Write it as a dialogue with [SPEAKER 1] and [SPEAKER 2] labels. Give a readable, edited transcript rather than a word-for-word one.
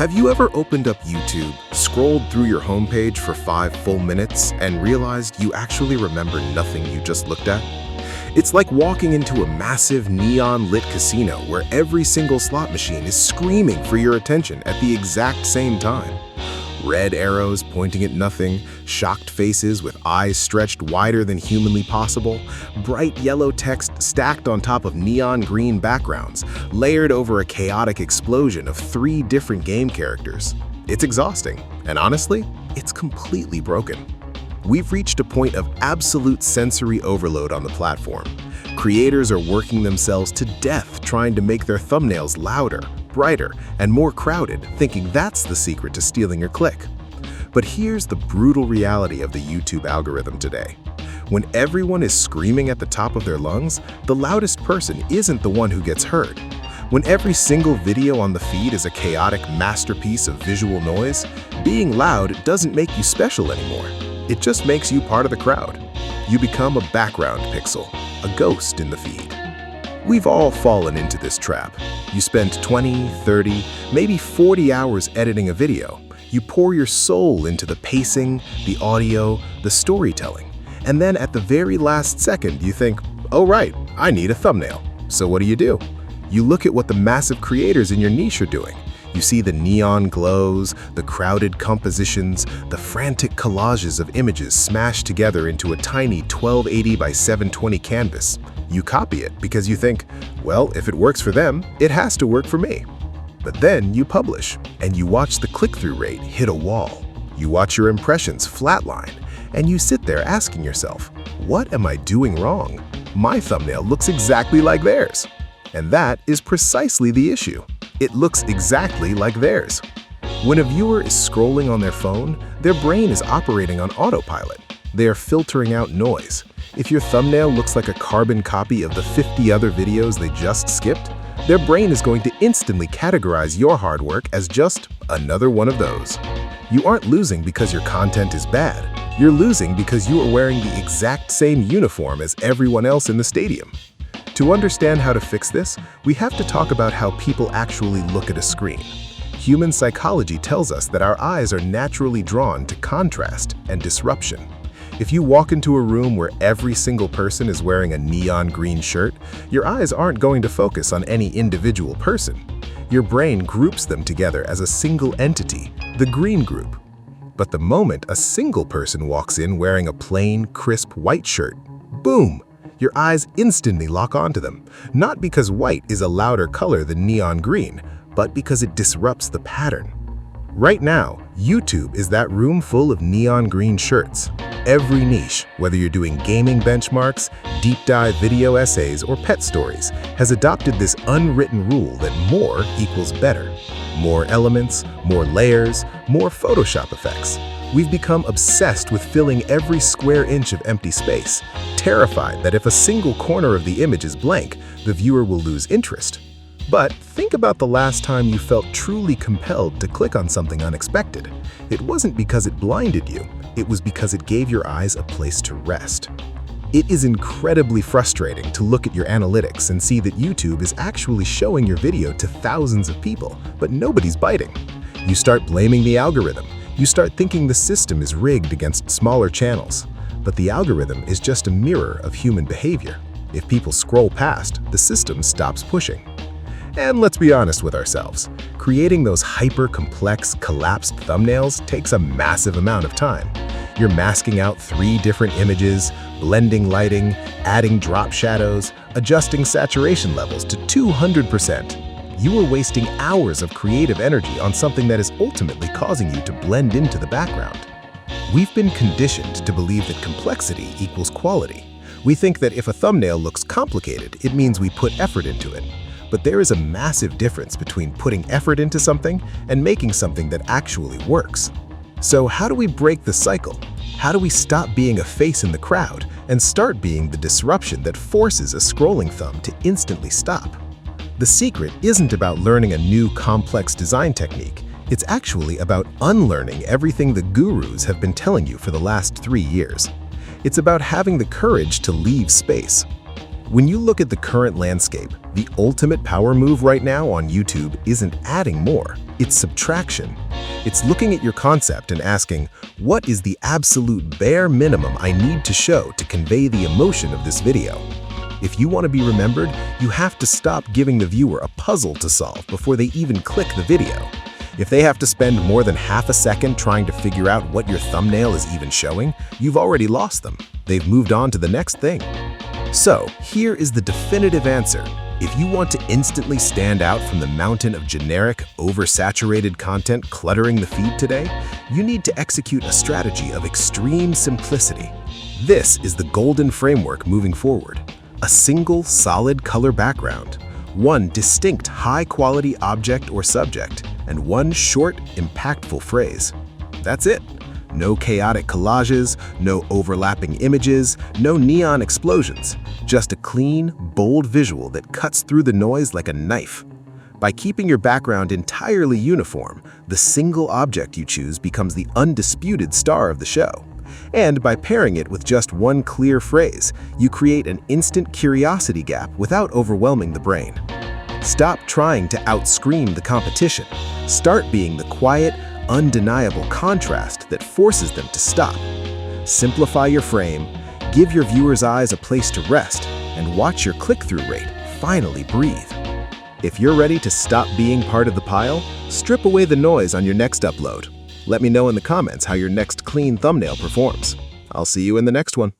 [SPEAKER 1] Have you ever opened up YouTube, scrolled through your homepage for 5 full minutes, and realized you actually remember nothing you just looked at? It's like walking into a massive neon-lit casino where every single slot machine is screaming for your attention at the exact same time. Red arrows pointing at nothing, shocked faces with eyes stretched wider than humanly possible, bright yellow text stacked on top of neon green backgrounds, layered over a chaotic explosion of 3 different game characters. It's exhausting, and honestly, it's completely broken. We've reached a point of absolute sensory overload on the platform. Creators are working themselves to death trying to make their thumbnails louder, brighter, and more crowded, thinking that's the secret to stealing your click. But here's the brutal reality of the YouTube algorithm today. When everyone is screaming at the top of their lungs, the loudest person isn't the one who gets heard. When every single video on the feed is a chaotic masterpiece of visual noise, being loud doesn't make you special anymore. It just makes you part of the crowd. You become a background pixel, a ghost in the feed. We've all fallen into this trap. You spend 20, 30, maybe 40 hours editing a video. You pour your soul into the pacing, the audio, the storytelling. And then at the very last second, you think, oh right, I need a thumbnail. So what do? You look at what the massive creators in your niche are doing. You see the neon glows, the crowded compositions, the frantic collages of images smashed together into a tiny 1280 by 720 canvas. You copy it because you think, well, if it works for them, it has to work for me. But then you publish, and you watch the click-through rate hit a wall. You watch your impressions flatline, and you sit there asking yourself, what am I doing wrong? My thumbnail looks exactly like theirs. And that is precisely the issue. It looks exactly like theirs. When a viewer is scrolling on their phone, their brain is operating on autopilot. They are filtering out noise. If your thumbnail looks like a carbon copy of the 50 other videos they just skipped, their brain is going to instantly categorize your hard work as just another one of those. You aren't losing because your content is bad. You're losing because you are wearing the exact same uniform as everyone else in the stadium. To understand how to fix this, we have to talk about how people actually look at a screen. Human psychology tells us that our eyes are naturally drawn to contrast and disruption. If you walk into a room where every single person is wearing a neon green shirt, your eyes aren't going to focus on any individual person. Your brain groups them together as a single entity, the green group. But the moment a single person walks in wearing a plain, crisp white shirt, boom! Your eyes instantly lock onto them, not because white is a louder color than neon green, but because it disrupts the pattern. Right now, YouTube is that room full of neon green shirts. Every niche, whether you're doing gaming benchmarks, deep dive video essays, or pet stories, has adopted this unwritten rule that more equals better. More elements, more layers, more Photoshop effects. We've become obsessed with filling every square inch of empty space, terrified that if a single corner of the image is blank, the viewer will lose interest. But think about the last time you felt truly compelled to click on something unexpected. It wasn't because it blinded you, it was because it gave your eyes a place to rest. It is incredibly frustrating to look at your analytics and see that YouTube is actually showing your video to thousands of people, but nobody's biting. You start blaming the algorithm. You start thinking the system is rigged against smaller channels. But the algorithm is just a mirror of human behavior. If people scroll past, the system stops pushing. And let's be honest with ourselves. Creating those hyper-complex, collapsed thumbnails takes a massive amount of time. You're masking out 3 different images, blending lighting, adding drop shadows, adjusting saturation levels to 200%. You are wasting hours of creative energy on something that is ultimately causing you to blend into the background. We've been conditioned to believe that complexity equals quality. We think that if a thumbnail looks complicated, it means we put effort into it. But there is a massive difference between putting effort into something and making something that actually works. So how do we break the cycle? How do we stop being a face in the crowd and start being the disruption that forces a scrolling thumb to instantly stop? The secret isn't about learning a new complex design technique. It's actually about unlearning everything the gurus have been telling you for the last 3 years. It's about having the courage to leave space. When you look at the current landscape, the ultimate power move right now on YouTube isn't adding more, it's subtraction. It's looking at your concept and asking, what is the absolute bare minimum I need to show to convey the emotion of this video? If you want to be remembered, you have to stop giving the viewer a puzzle to solve before they even click the video. If they have to spend more than half a second trying to figure out what your thumbnail is even showing, you've already lost them. They've moved on to the next thing. So, here is the definitive answer. If you want to instantly stand out from the mountain of generic, oversaturated content cluttering the feed today, you need to execute a strategy of extreme simplicity. This is the golden framework moving forward. A single, solid color background, one distinct, high-quality object or subject, and one short, impactful phrase. That's it. No chaotic collages, no overlapping images, no neon explosions. Just a clean, bold visual that cuts through the noise like a knife. By keeping your background entirely uniform, the single object you choose becomes the undisputed star of the show. And by pairing it with just one clear phrase, you create an instant curiosity gap without overwhelming the brain. Stop trying to outscream the competition. Start being the quiet, undeniable contrast that forces them to stop. Simplify your frame, give your viewers' eyes a place to rest, and watch your click-through rate finally breathe. If you're ready to stop being part of the pile, strip away the noise on your next upload. Let me know in the comments how your next clean thumbnail performs. I'll see you in the next one.